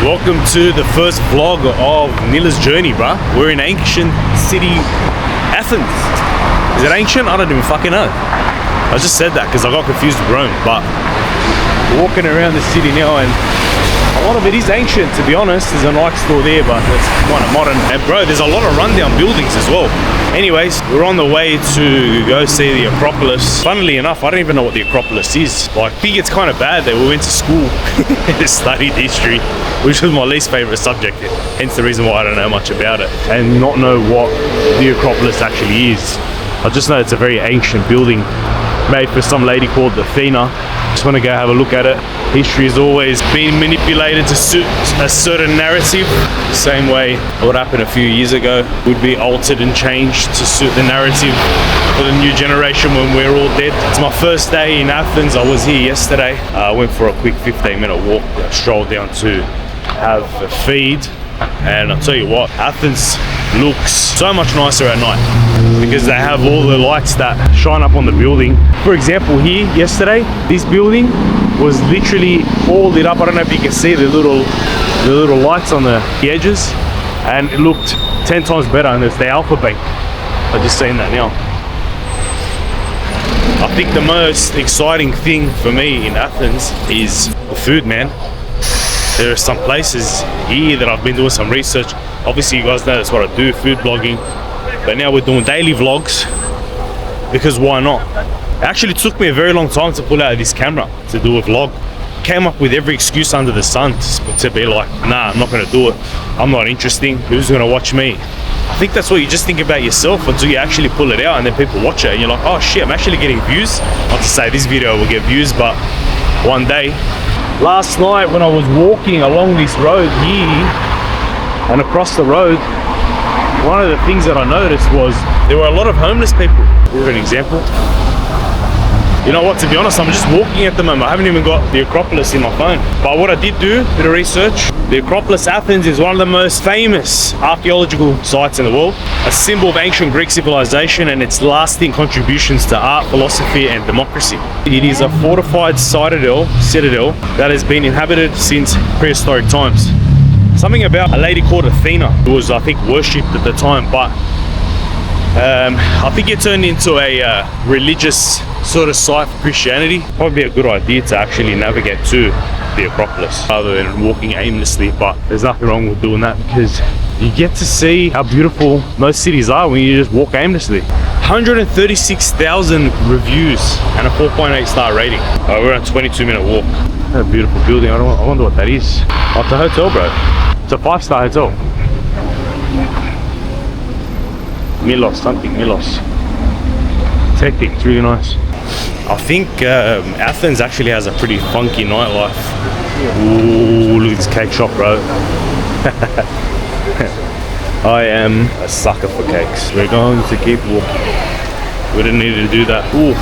Welcome to the first vlog of Nila's journey, bruh. We're in ancient city Athens. Is it ancient? I don't even fucking know. I just said that because I got confused with Rome, but we're walking around the city now and a lot of it is ancient, to be honest. There's a Nike store there, but it's kind of modern. And bro, there's a lot of rundown buildings as well. Anyways, we're on the way to go see the Acropolis. Funnily enough, I don't even know what the Acropolis is. Like, I think it's kind of bad that we went to school to study history, which was my least favorite subject. Hence the reason why I don't know much about it and not know what the Acropolis actually is. I just know it's a very ancient building made for some lady called Athena. Just want to go have a look at it. History has always been manipulated to suit a certain narrative. Same way what happened a few years ago would be altered and changed to suit the narrative for the new generation when we're all dead. It's my first day in Athens. I was here yesterday. I went for a quick 15-minute walk. I strolled down to have a feed. And I'll tell you what, Athens looks so much nicer at night because they have all the lights that shine up on the building. For example, here yesterday, this building was literally all lit up. I don't know if you can see the little lights on the edges, and it looked 10 times better. And there's the Alpha Bank. I've just seen that now. I think the most exciting thing for me in Athens is the food, man. There are some places here that I've been doing some research. Obviously, you guys know that's what I do, food blogging. But now we're doing daily vlogs because why not? It actually took me a very long time to pull out this camera to do a vlog. Came up with every excuse under the sun to be like, nah, I'm not gonna do it. I'm not interesting. Who's gonna watch me? I think that's what you just think about yourself until you actually pull it out and then people watch it and you're like, oh shit, I'm actually getting views. Not to say this video will get views, but one day. Last night when I was walking along this road here and across the road, one of the things that I noticed was there were a lot of homeless people. For an example, you know what, to be honest, I'm just walking at the moment. I haven't even got the Acropolis in my phone. But what I did do, a bit of research, the Acropolis Athens is one of the most famous archaeological sites in the world, a symbol of ancient Greek civilization and its lasting contributions to art, philosophy and democracy. It is a fortified citadel that has been inhabited since prehistoric times. Something about a lady called Athena, who was, I think, worshipped at the time, but I think it turned into a religious sort of site for Christianity. Probably a good idea to actually navigate to the Acropolis rather than walking aimlessly, but there's nothing wrong with doing that because you get to see how beautiful most cities are when you just walk aimlessly. 136,000 reviews and a 4.8 star rating. We're on a 22-minute walk. A beautiful building. I wonder what that is. Oh, it's a hotel, bro. It's a 5-star hotel. Milos, something, Milos. It's hectic, it's really nice. I think Athens actually has a pretty funky nightlife. Ooh, look at this cake shop, bro. I am a sucker for cakes. We're going to keep walking. We didn't need to do that. Ooh.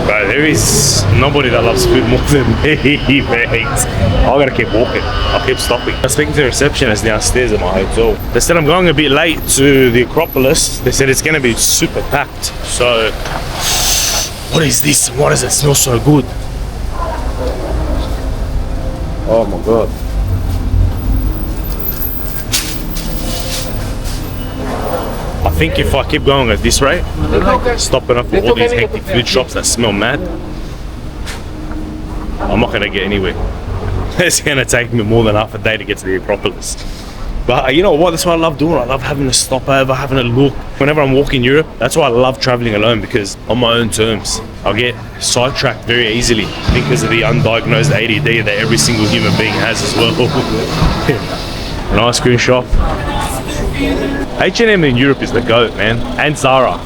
Bro, there is nobody that loves food more than me, mate. I gotta keep walking. I'll keep stopping. I was speaking to the receptionist downstairs at my hotel. They said I'm going a bit late to the Acropolis. They said it's gonna be super packed. So, what is this? Why does it smell so good? Oh my god. I think if I keep going at this rate, stopping up at all these hectic food shops that smell mad, I'm not gonna get anywhere. It's gonna take me more than half a day to get to the Acropolis. But you know what, that's what I love doing. I love having a stopover, having a look. Whenever I'm walking Europe, that's why I love traveling alone, because on my own terms, I'll get sidetracked very easily because of the undiagnosed ADD that every single human being has as well. An ice cream shop. H&M in Europe is the GOAT, man. And Zara.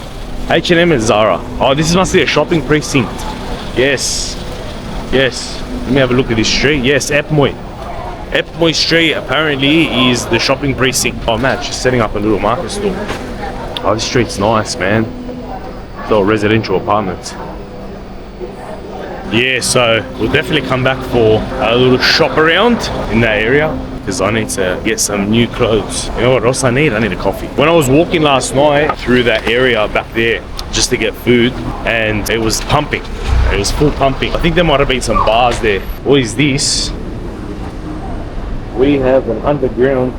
H&M and Zara. Oh, this must be a shopping precinct. Yes. Yes. Let me have a look at this street. Yes, Epmoy. Epmoy Street apparently is the shopping precinct. Oh man, just setting up a little market store. Oh, this street's nice, man. It's all residential apartments. Yeah, so we'll definitely come back for a little shop around in that area, because I need to get some new clothes. You know what else I need? I need a coffee. When I was walking last night through that area back there, just to get food, and it was pumping. It was full pumping. I think there might have been some bars there. What is this? We have an underground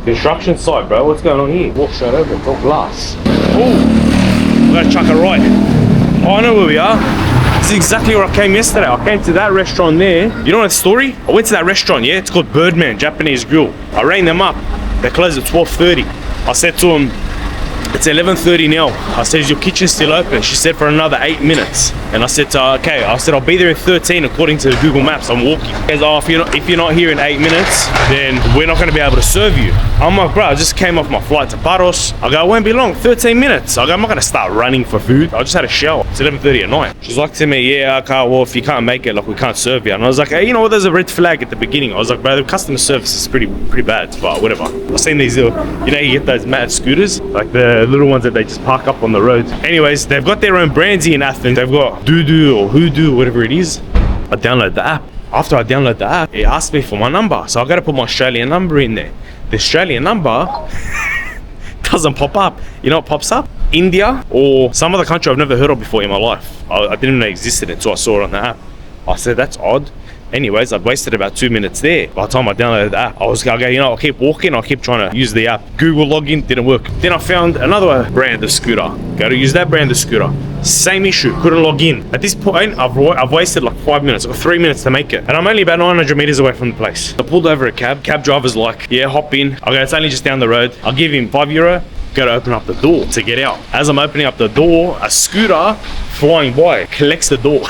construction site, bro. What's going on here? Walk straight over. It's all glass. Oh, we gotta chuck it right. Oh, I know where we are. This is exactly where I came yesterday. I came to that restaurant there. You know that story? I went to that restaurant, yeah? It's called Birdman Japanese Grill. I rang them up. They closed at 12:30. I said to them, it's 11:30 now. I said, is your kitchen still open? She said, for another 8 minutes. And I said to her, okay. I said, I'll be there in 13 according to Google Maps. I'm walking. She goes, oh, if you're not here in 8 minutes, then we're not going to be able to serve you. I'm like, bro, I just came off my flight to Paros. I go, it won't be long, 13 minutes. I go, I'm not going to start running for food. I just had a shower. It's 11:30 at night. She's like to me, yeah, okay, well, if you can't make it, like, we can't serve you. And I was like, hey, you know what, there's a red flag at the beginning. I was like, bro, the customer service is pretty bad, but whatever. I've seen these, you know, you get those mad scooters, like the little ones that they just park up on the road. Anyways, they've got their own brands here in Athens. They've got Doo or Hoodoo, whatever it is. I download the app. After I download the app, it asked me for my number. So I got to put my Australian number in there. The Australian number doesn't pop up. You know what pops up? India or some other country I've never heard of before in my life. I didn't even know it existed until I saw it on the app. I said, that's odd. Anyways, I'd wasted about 2 minutes there. By the time I downloaded the app, I was going, okay, you know, I'll keep walking, I'll keep trying to use the app. Google login, didn't work. Then I found another brand of scooter. Go to use that brand of scooter. Same issue, couldn't log in. At this point, I've wasted like 5 minutes, or 3 minutes to make it. And I'm only about 900 meters away from the place. I pulled over a cab. Cab driver's like, yeah, hop in. I go, it's only just down the road. I'll give him €5. Go to open up the door to get out. As I'm opening up the door, a scooter flying by collects the door.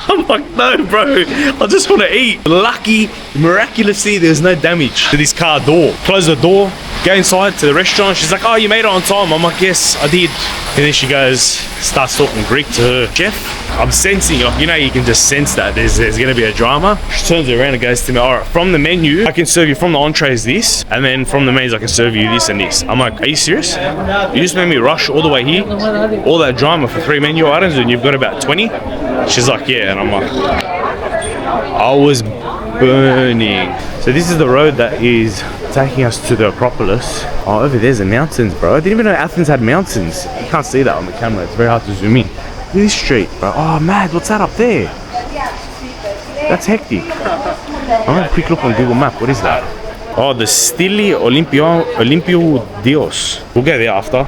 I'm like, no, bro, I just want to eat. Lucky, miraculously, there's no damage to this car door. Close the door, go inside to the restaurant. She's like, oh, you made it on time. I'm like, yes, I did. And then she goes, starts talking Greek to her chef. I'm sensing, you know, you can just sense that there's going to be a drama. She turns around and goes to me, all right, from the menu, I can serve you from the entrees this, and then from the mains, I can serve you this and this. I'm like, are you serious? You just made me rush all the way here, all that drama for 3 menu items, and you've got about 20? She's like, yeah, and I'm like, I was burning. So this is the road that is taking us to the Acropolis. Oh, over there's the mountains, bro. I didn't even know Athens had mountains. You can't see that on the camera. It's very hard to zoom in. Look at this street, bro. Oh, mad. What's that up there? That's hectic. I'm gonna have a quick look on Google Maps. What is that? Oh, the Stili Olympio Dios. We'll go there after. I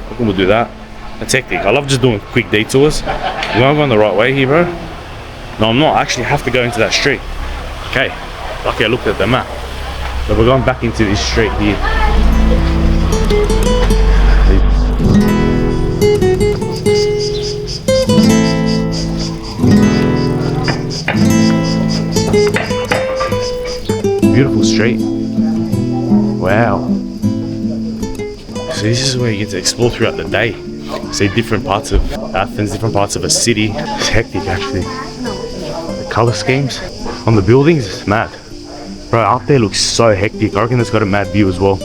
think we'll do that. That's hectic. I love just doing quick detours. Am I going the right way here, bro? No, I'm not. I actually have to go into that street. Okay. Lucky I looked at the map. So we're going back into this street here. Beautiful street. Wow. So this is where you get to explore throughout the day. See different parts of Athens, different parts of a city. It's hectic actually. The color schemes on the buildings is mad. Bro, up there looks so hectic. I reckon it's got a mad view as well.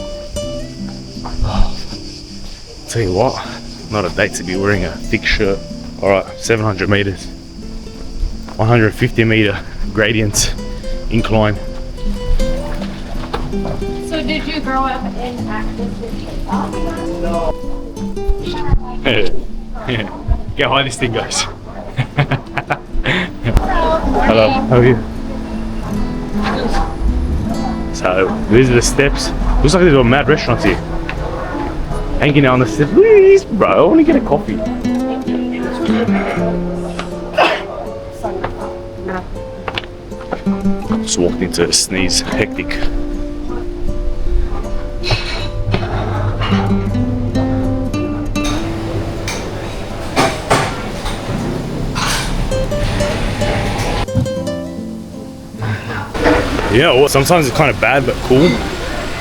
Tell you what, not a date to be wearing a thick shirt. Alright, 700 meters. 150 meter gradient incline. So did you grow up in Athens? No. Get how this thing goes. Hello, how are you? So these are the steps. Looks like there's a mad restaurants here. Hanging out on the steps. Look at this, bro. I want to get a coffee. Just walked into a sneeze. Hectic. Yeah, well, sometimes it's kind of bad but cool.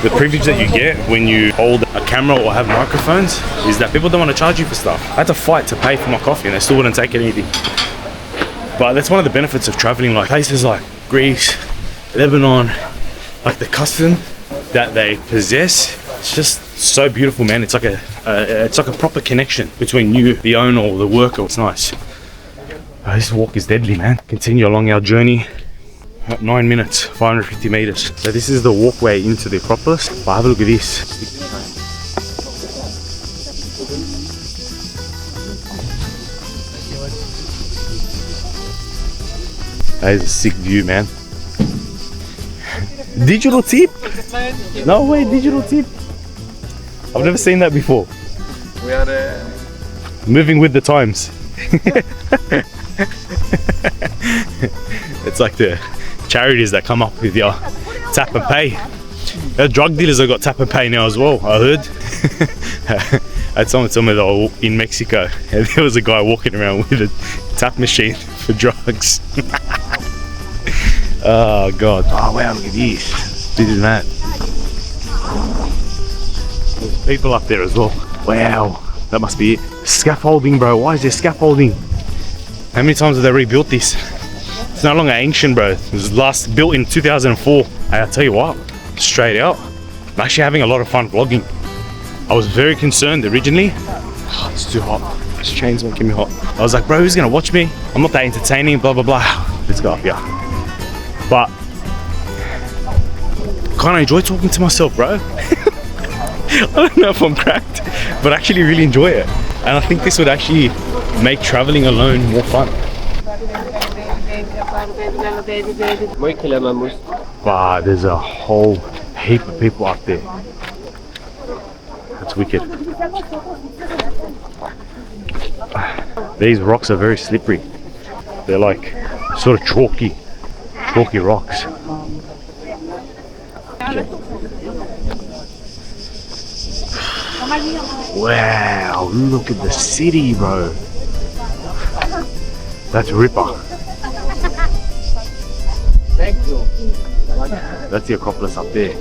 The privilege that you get when you hold a camera or have microphones is that people don't want to charge you for stuff. I had to fight to pay for my coffee and they still wouldn't take anything. But that's one of the benefits of traveling, like places like Greece, Lebanon, like the custom that they possess. It's just so beautiful, man. It's like a proper connection between you, the owner, or the worker. It's nice. This walk is deadly, man. Continue along our journey. 9 minutes, 550 meters. So this is the walkway into the Acropolis. But have a look at this. That is a sick view, man. Digital tip? No way, digital tip. I've never seen that before. We are Moving with the times. It's like the charities that come up with your tap and pay. The drug dealers have got tap and pay now as well, I heard. I had someone tell me they were in Mexico and there was a guy walking around with a tap machine for drugs. Oh god. Oh wow, look at this. This is mad. There's people up there as well. Wow, that must be it. Scaffolding, bro. Why is there scaffolding? How many times have they rebuilt this? It's no longer ancient, bro. It was last built in 2004. Hey, I'll tell you what, straight out, I'm actually having a lot of fun vlogging. I was very concerned originally. Oh, it's too hot. This chain's making me hot. I was like, bro, who's gonna watch me? I'm not that entertaining, blah, blah, blah. Let's go up here. But kind of enjoy talking to myself, bro. I don't know if I'm cracked, but I actually really enjoy it. And I think this would actually make traveling alone more fun. Wow, there's a whole heap of people up there. That's wicked. These rocks are very slippery. They're like sort of chalky rocks. Wow, look at the city, bro. That's Ripper. That's the Acropolis up there.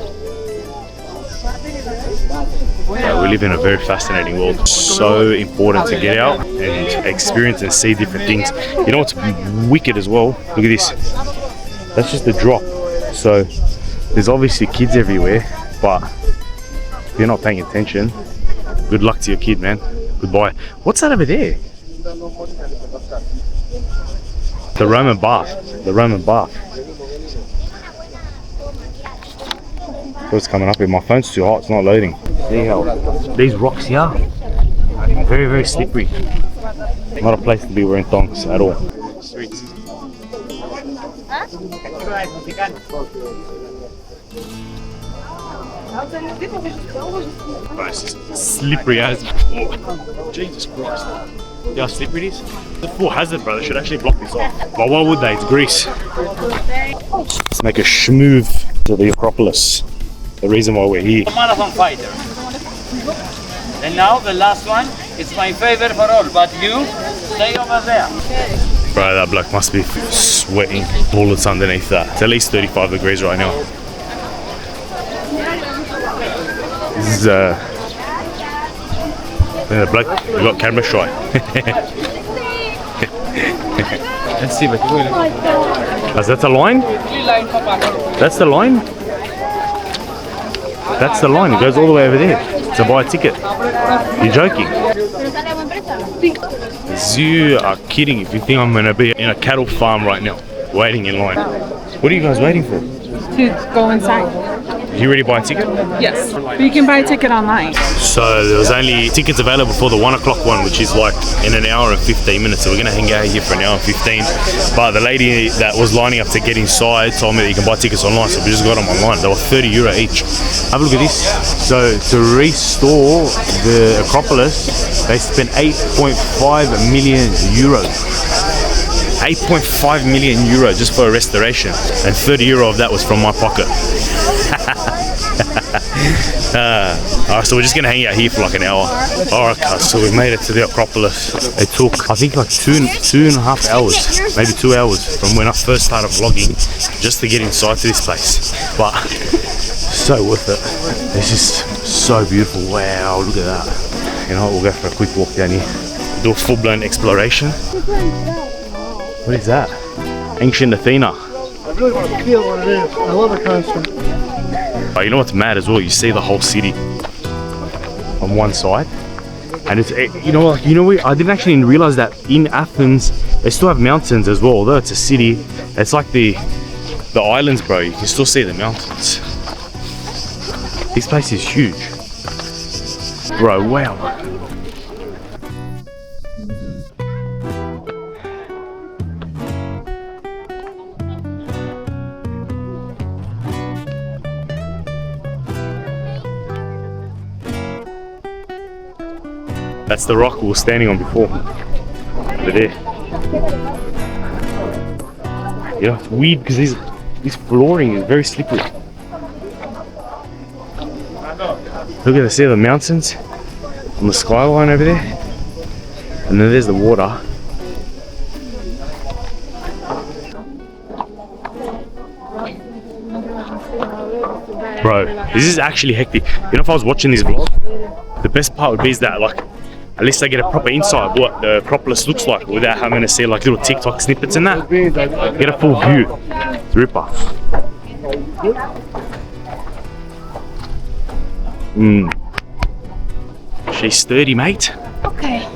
We live in a very fascinating world. So important to get out and experience and see different things. You know what's wicked as well? Look at this. That's just the drop. So there's obviously kids everywhere, but if you're not paying attention, good luck to your kid, man. Goodbye. What's that over there? The Roman bath. The Roman bath. What's coming up here? My phone's too hot, it's not loading. See how these rocks here are very, very slippery. Not a place to be wearing thongs at all. Streets. Bro, it's just slippery as. Oh, Jesus Christ. See how slippery it is? It's a full hazard, bro. They should actually block this off. But why would they? It's grease. Let's make a schmoove to the Acropolis. The reason why we're here. Marathon fighter. And now the last one, it's my favorite for all, but you stay over there. Bro, that bloke must be sweating bullets underneath that. It's at least 35 degrees right now. This is the bloke, we got camera shy. Let's see, but Is that the line? That's the line? That's the line, it goes all the way over there to buy a ticket. You're joking? You are kidding if you think I'm going to be in a cattle farm right now, waiting in line. What are you guys waiting for? To go inside. Did you already buy a ticket? Yes. But you can buy a ticket online. So there was only tickets available for the 1 o'clock one, which is like in an hour and 15 minutes. So we're going to hang out here for an hour and 15. But the lady that was lining up to get inside told me that you can buy tickets online. So we just got them online. They were €30 each. Have a look at this. So to restore the Acropolis, they spent €8.5 million. 8.5 million euro just for a restoration, and €30 of that was from my pocket. Alright, so we're just gonna hang out here for like an hour. Alright, so we made it to the Acropolis. It took, I think, like two and a half hours, maybe 2 hours from when I first started vlogging just to get inside to this place. But so worth it. It's just so beautiful. Wow, look at that. You know what, we'll go for a quick walk down here, do a full-blown exploration. What is that? Ancient Athena. I really want to feel what it is. I love the concept. Oh, you know what's mad as well? You see the whole city on one side, and it's, you know, I didn't actually realize that in Athens they still have mountains as well. Although it's a city, it's like the islands, bro. You can still see the mountains. This place is huge, bro. Wow. That's the rock we were standing on before. Over there. Yeah, it's weird because this flooring is very slippery. Look at the, see the mountains on the skyline over there, and then there's the water. Bro, this is actually hectic. You know, if I was watching this vlog, the best part would be is that, like, at least I get a proper insight of what the Acropolis looks like without having to see like little TikTok snippets and that. Get a full view. It's ripper. She's sturdy, mate. Okay.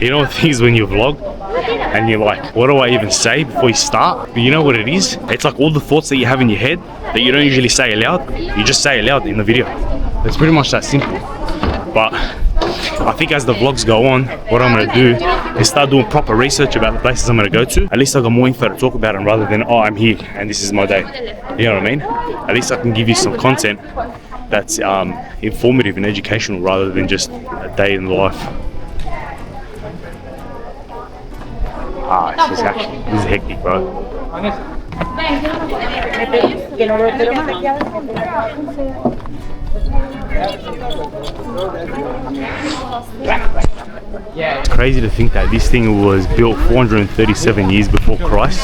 You know the thing is when you vlog and you're like, what do I even say before you start? But you know what it is? It's like all the thoughts that you have in your head that you don't usually say aloud, you just say aloud in the video. It's pretty much that simple. But I think as the vlogs go on, what I'm going to do is start doing proper research about the places I'm going to go to. At least I got more info to talk about them rather than, oh, I'm here and this is my day. You know what I mean? At least I can give you some content that's informative and educational rather than just a day in the life. This is hectic, bro. It's crazy to think that this thing was built 437 years before Christ.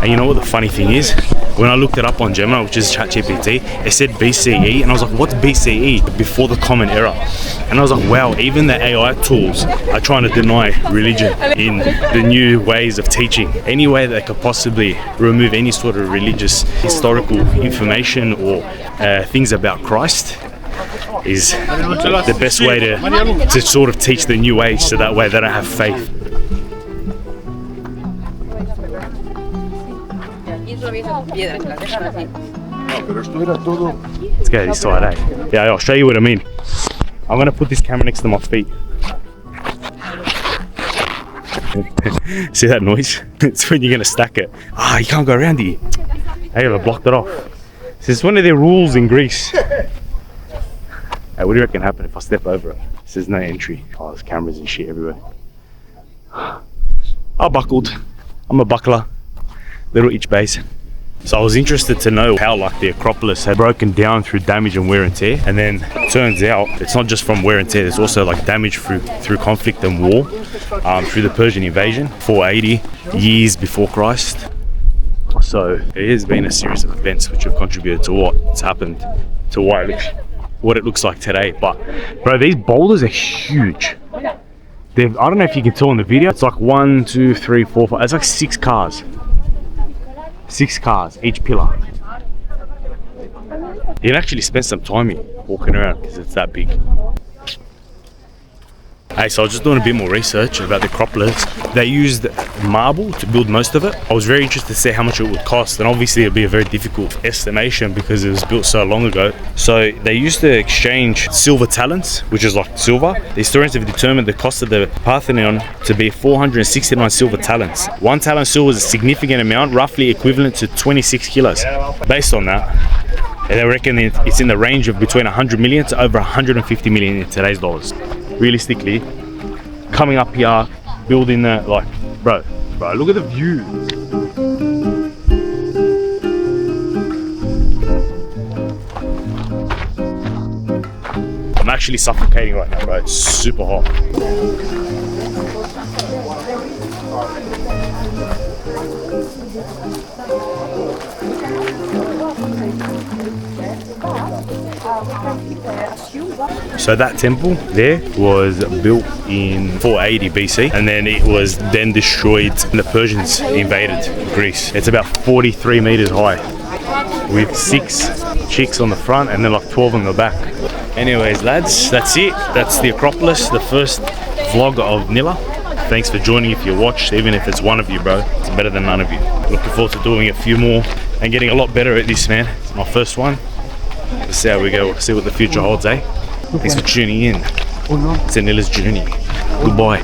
And you know what the funny thing is? When I looked it up on Gemini, which is ChatGPT, it said BCE, and I was like, what's BCE? Before the Common Era. And I was like, wow, even the AI tools are trying to deny religion in the new ways of teaching. Any way that they could possibly remove any sort of religious historical information or things about Christ is the best way to sort of teach the new age, so that way they don't have faith. Let's go this side, eh? Yeah, I'll show you what I mean. I'm gonna put this camera next to my feet. See that noise? It's when you're gonna stack it. You can't go around here. Hey, I blocked it off. This is one of their rules in Greece. Hey, what do you reckon happen if I step over it? There's no entry. Oh, there's cameras and shit everywhere. I buckled. I'm a buckler. Little itch base. So I was interested to know how like the Acropolis had broken down through damage and wear and tear. And then it turns out it's not just from wear and tear, there's also like damage through conflict and war, through the Persian invasion, 480 years before Christ. So it has been a series of events which have contributed to what's happened, to what it looks like today. But bro, these boulders are huge. I don't know if you can tell in the video, it's like 1, 2, 3, 4, 5, it's like 6 cars. 6 cars, each pillar. You can actually spend some time here walking around because it's that big. Hey, so I was just doing a bit more research about the Acropolis. They used marble to build most of it. I was very interested to see how much it would cost, and obviously it'd be a very difficult estimation because it was built so long ago. So they used to exchange silver talents, which is like silver. The historians have determined the cost of the Parthenon to be 469 silver talents. 1 talent silver is a significant amount, roughly equivalent to 26 kilos. Based on that, they reckon it's in the range of between 100 million to over 150 million in today's dollars. Realistically, coming up here, building that, like, bro, look at the view. I'm actually suffocating right now, bro. It's super hot. So that temple there was built in 480 BC, and then it was then destroyed when the Persians invaded Greece. It's about 43 meters high with 6 chicks on the front and then like 12 on the back. Anyways lads, that's it. That's the Acropolis, the first vlog of Nila. Thanks for joining if you watched, even if it's one of you, bro. It's better than none of you. Looking forward to doing a few more and getting a lot better at this, man. It's my first one. Let's see how we go, see what the future holds, eh? Thanks for tuning in. It's Nila's journey. Goodbye.